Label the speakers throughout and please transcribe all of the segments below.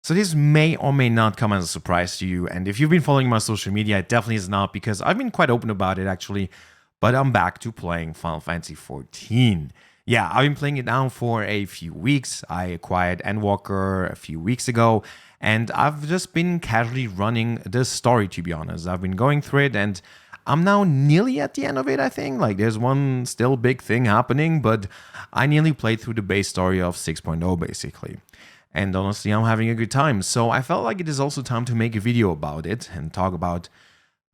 Speaker 1: So this may or may not come as a surprise to you, and if you've been following my social media, it definitely is not, because I've been quite open about it actually, but I'm back to playing Final Fantasy XIV. Yeah, I've been playing it now for a few weeks. I acquired Endwalker a few weeks ago, and I've just been casually running the story, to be honest. I've been going through it, and I'm now nearly at the end of it, I think. Like, there's one still big thing happening, but I nearly played through the base story of 6.0, basically. And honestly, I'm having a good time. So I felt like it is also time to make a video about it and talk about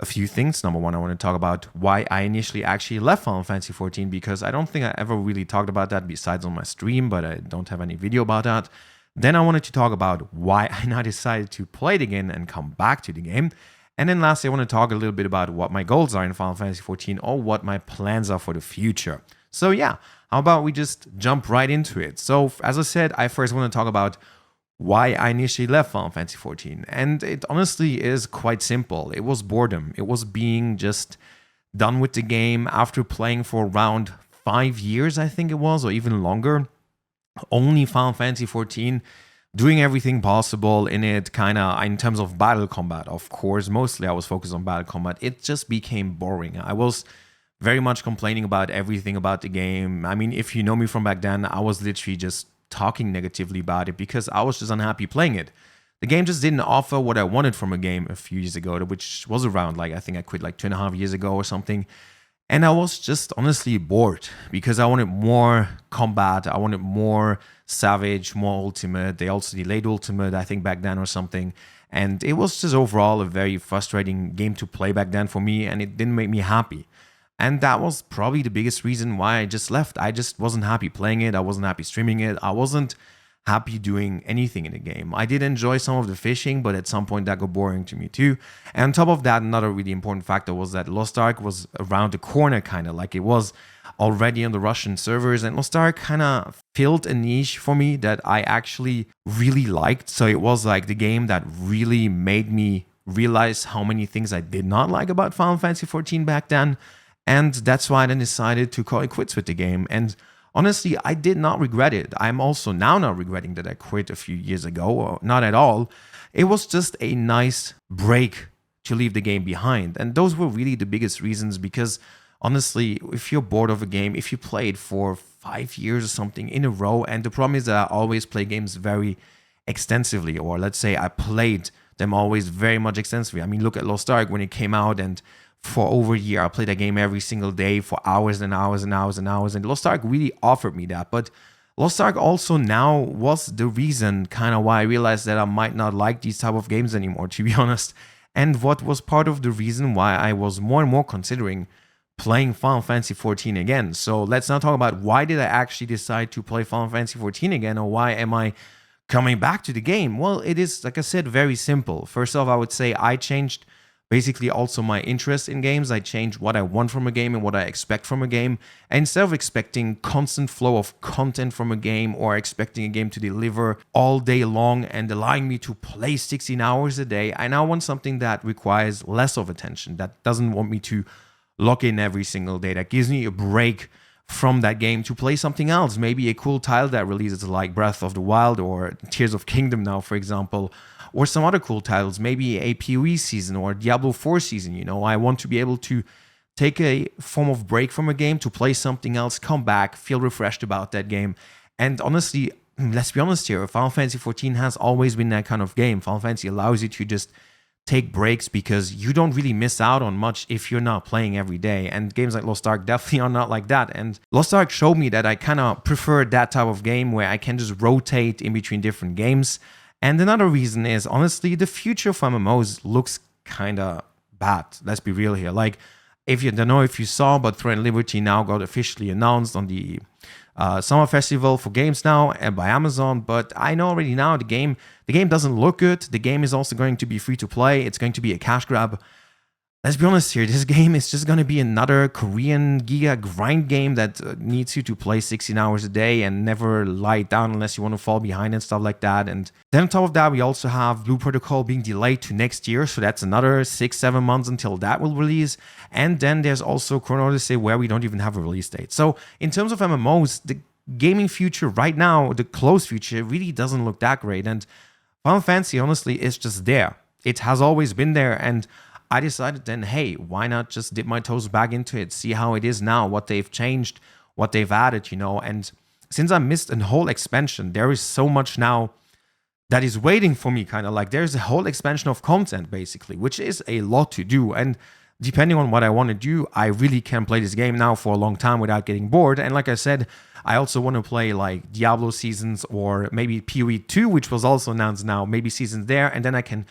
Speaker 1: a few things. Number one, I want to talk about why I initially actually left Final Fantasy XIV, because I don't think I ever really talked about that besides on my stream, but I don't have any video about that. Then I wanted to talk about why I now decided to play it again and come back to the game. And then lastly, I want to talk a little bit about what my goals are in Final Fantasy XIV, or what my plans are for the future. So yeah, how about we just jump right into it? So as I said, I first want to talk about why I initially left Final Fantasy XIV. And it honestly is quite simple. It was boredom. It was being just done with the game after playing for around 5 years, I think it was, or even longer. Only Final Fantasy XIV, doing everything possible in it, kind of in terms of battle combat, of course. Mostly I was focused on battle combat. It just became boring. I was very much complaining about everything about the game. I mean, if you know me from back then, I was literally just talking negatively about it because I was just unhappy playing it. The game just didn't offer what I wanted from a game a few years ago, which was around, like, I think I quit like 2.5 years ago or something. And I was just honestly bored because I wanted more combat. I wanted more Savage, more Ultimate. They also delayed Ultimate, I think, back then or something. And it was just overall a very frustrating game to play back then for me, and it didn't make me happy. And that was probably the biggest reason why I just left. I just wasn't happy playing it. I wasn't happy streaming it. I wasn't happy doing anything in the game. I did enjoy some of the fishing, but at some point that got boring to me too. And on top of that, another really important factor was that Lost Ark was around the corner, kind of like it was already on the Russian servers, and Lost Ark kind of filled a niche for me that I actually really liked. So it was like the game that really made me realize how many things I did not like about Final Fantasy XIV back then. And that's why I then decided to call it quits with the game. And honestly, I did not regret it. I'm also now not regretting that I quit a few years ago, or not at all. It was just a nice break to leave the game behind. And those were really the biggest reasons, because honestly, if you're bored of a game, if you play it for 5 years or something in a row, and the problem is that I always play games very extensively, or let's say I played them always very much extensively. I mean, look at Lost Ark when it came out, and for over a year, I played that game every single day for hours and hours and hours and hours. And Lost Ark really offered me that. But Lost Ark also now was the reason kind of why I realized that I might not like these type of games anymore, to be honest. And what was part of the reason why I was more and more considering playing Final Fantasy XIV again. So let's now talk about why did I actually decide to play Final Fantasy XIV again, or why am I coming back to the game? Well, it is, like I said, very simple. First off, I would say I changed basically also my interest in games. I changed what I want from a game and what I expect from a game. And instead of expecting constant flow of content from a game, or expecting a game to deliver all day long and allowing me to play 16 hours a day, I now want something that requires less of attention, that doesn't want me to lock in every single day, that gives me a break from that game to play something else. Maybe a cool title that releases like Breath of the Wild or Tears of Kingdom now, for example, or some other cool titles, maybe a PoE season or Diablo 4 season. You know, I want to be able to take a form of break from a game to play something else, come back, feel refreshed about that game. And honestly, let's be honest here, Final Fantasy XIV has always been that kind of game. Final Fantasy allows you to just take breaks because you don't really miss out on much if you're not playing every day. And games like Lost Ark definitely are not like that. And Lost Ark showed me that I kind of prefer that type of game where I can just rotate in between different games. And another reason is, honestly, the future for MMOs looks kind of bad. Let's be real here. Like, if you don't know if you saw, but Threat and Liberty now got officially announced on the Summer Festival for Games now and by Amazon. But I know already now the game doesn't look good. The game is also going to be free to play. It's going to be a cash grab. Let's be honest here, this game is just going to be another Korean Giga grind game that needs you to play 16 hours a day and never lie down unless you want to fall behind and stuff like that. And then on top of that, we also have Blue Protocol being delayed to next year, so that's another 6-7 months until that will release. And then there's also Chrono Odyssey, where we don't even have a release date. So in terms of MMOs, the gaming future right now, the close future, really doesn't look that great. And Final Fantasy, honestly, is just there. It has always been there, and I decided then, hey, why not just dip my toes back into it, see how it is now, what they've changed, what they've added, and since I missed a whole expansion, there is so much now that is waiting for me, kind of like there's a whole expansion of content, basically, which is a lot to do, and depending on what I want to do, I really can play this game now for a long time without getting bored. And like I said, I also want to play like Diablo seasons or maybe PoE 2, which was also announced now, maybe seasons there. And then I can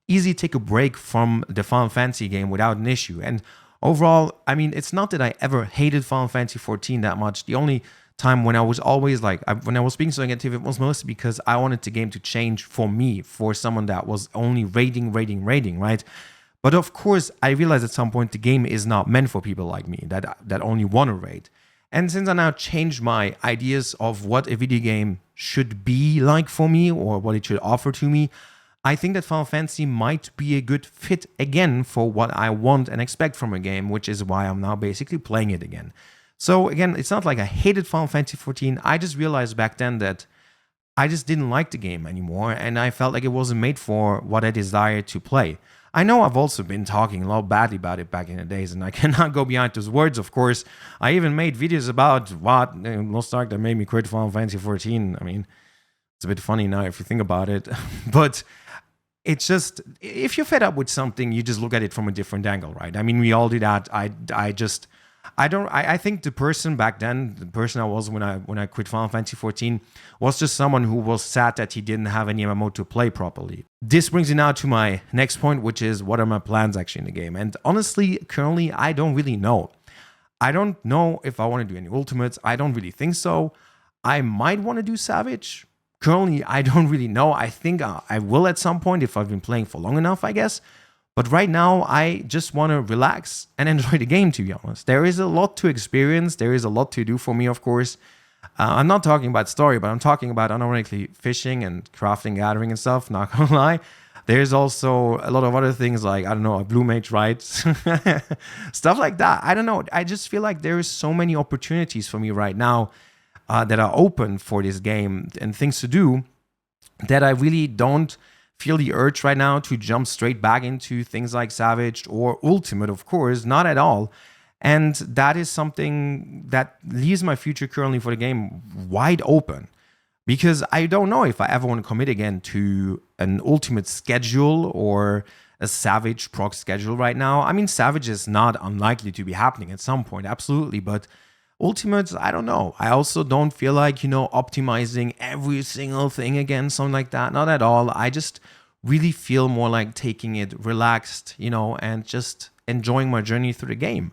Speaker 1: easily take a break from the Final Fantasy game without an issue. And overall, I mean, it's not that I ever hated Final Fantasy 14 that much. The only time when I was always like, when I was being so negative, it was mostly because I wanted the game to change for me, for someone that was only rating, right? But of course, I realized at some point the game is not meant for people like me that only want to rate. And since I now changed my ideas of what a video game should be like for me or what it should offer to me, I think that Final Fantasy might be a good fit again for what I want and expect from a game, which is why I'm now basically playing it again. So again, it's not like I hated Final Fantasy 14. I just realized back then that I just didn't like the game anymore, and I felt like it wasn't made for what I desired to play. I know I've also been talking a lot badly about it back in the days, and I cannot go behind those words, of course. I even made videos about what Lost Ark that made me quit Final Fantasy 14. I mean, it's a bit funny now if you think about it. But it's just, if you're fed up with something, you just look at it from a different angle, right? I mean, we all do that. I think the person back then, the person I was when I quit Final Fantasy 14, was just someone who was sad that he didn't have any MMO to play properly. This brings me now to my next point, which is what are my plans actually in the game? And honestly, currently, I don't really know. I don't know if I want to do any ultimates. I don't really think so. I might want to do Savage. Currently, I don't really know. I think I will at some point if I've been playing for long enough, I guess. But right now, I just want to relax and enjoy the game, to be honest. There is a lot to experience. There is a lot to do for me, of course. I'm not talking about story, but I'm talking about unironically fishing and crafting, gathering and stuff, not gonna lie. There's also a lot of other things like, I don't know, a Blue Mage rights, stuff like that. I don't know. I just feel like there is so many opportunities for me right now that are open for this game and things to do that I really don't feel the urge right now to jump straight back into things like Savage or Ultimate, of course, not at all. And that is something that leaves my future currently for the game wide open, because I don't know if I ever want to commit again to an Ultimate schedule or a Savage proc schedule right now. I mean, Savage is not unlikely to be happening at some point, absolutely, but Ultimates, I don't know. I also don't feel like, optimizing every single thing again, something like that. Not at all. I just really feel more like taking it relaxed, and just enjoying my journey through the game.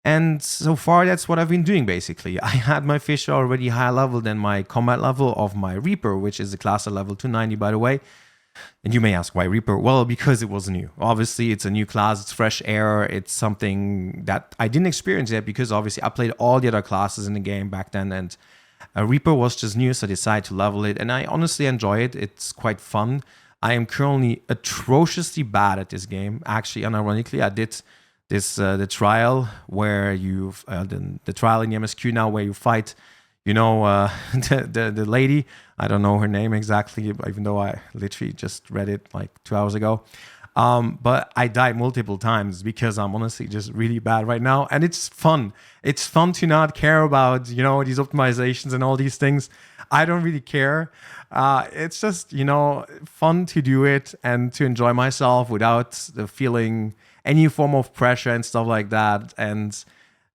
Speaker 1: And so far, that's what I've been doing, basically. I had my fish already higher level than my combat level of my Reaper, which is the class at level 290, by the way. And you may ask, why Reaper? Well, because it was new. Obviously, it's a new class. It's fresh air. It's something that I didn't experience yet because obviously I played all the other classes in the game back then. And Reaper was just new, so I decided to level it. And I honestly enjoy it. It's quite fun. I am currently atrociously bad at this game. Actually, unironically, I did the trial where the trial in the MSQ now where you fight the lady. I don't know her name exactly, even though I literally just read it like 2 hours ago. But I died multiple times because I'm honestly just really bad right now. And it's fun. It's fun to not care about, these optimizations and all these things. I don't really care. It's just, fun to do it and to enjoy myself without feeling any form of pressure and stuff like that. And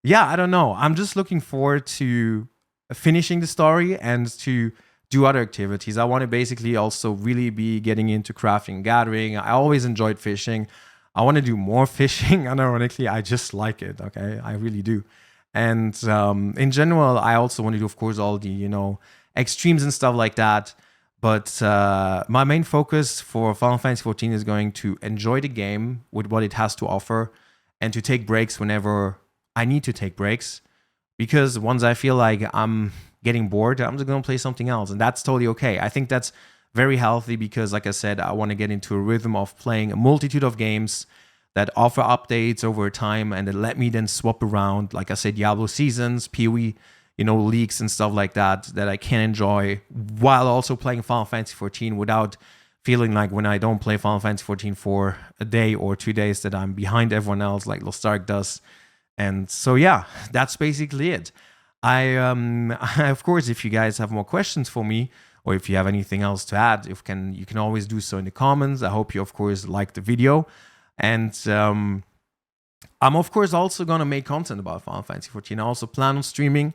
Speaker 1: yeah, I don't know. I'm just looking forward to finishing the story and to do other activities. I want to basically also really be getting into crafting and gathering. I always enjoyed fishing. I want to do more fishing. Unironically, I just like it. Okay, I really do. And in general, I also want to do, of course, all the extremes and stuff like that. But my main focus for Final Fantasy 14 is going to enjoy the game with what it has to offer and to take breaks whenever I need to take breaks. Because once I feel like I'm getting bored, I'm just going to play something else. And that's totally okay. I think that's very healthy because, like I said, I want to get into a rhythm of playing a multitude of games that offer updates over time and that let me then swap around, like I said, Diablo seasons, PoE, leaks and stuff like that I can enjoy while also playing Final Fantasy 14 without feeling like when I don't play Final Fantasy 14 for a day or 2 days that I'm behind everyone else like Lostark does. And so yeah, that's basically it. Of course, if you guys have more questions for me, or if you have anything else to add, you can always do so in the comments. I hope you, of course, liked the video. And I'm, of course, also going to make content about Final Fantasy 14. I also plan on streaming.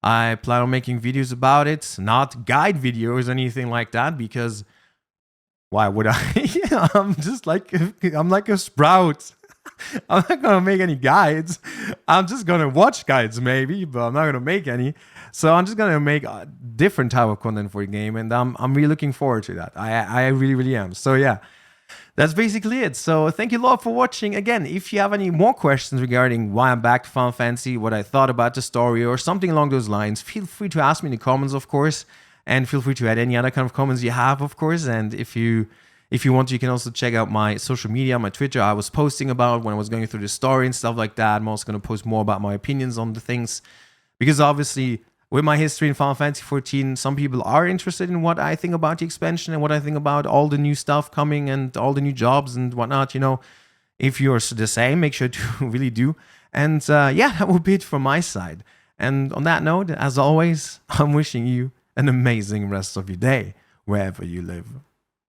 Speaker 1: I plan on making videos about it, not guide videos or anything like that, because why would I? I'm like a sprout. I'm not gonna make any guides. I'm just gonna watch guides maybe, but I'm not gonna make any. So I'm just gonna make a different type of content for the game, and I'm really looking forward to that. I really am. So yeah, that's basically it. So thank you a lot for watching. Again, if you have any more questions regarding why I'm back to Final Fantasy, what I thought about the story, or something along those lines, feel free to ask me in the comments, of course, and feel free to add any other kind of comments you have, of course. And if you want, you can also check out my social media, my Twitter. I was posting about when I was going through the story and stuff like that. I'm also going to post more about my opinions on the things, because obviously with my history in Final Fantasy 14, some people are interested in what I think about the expansion and what I think about all the new stuff coming and all the new jobs and whatnot. If you're the same, make sure to really do. And yeah, that would be it from my side. And on that note, as always, I'm wishing you an amazing rest of your day, wherever you live.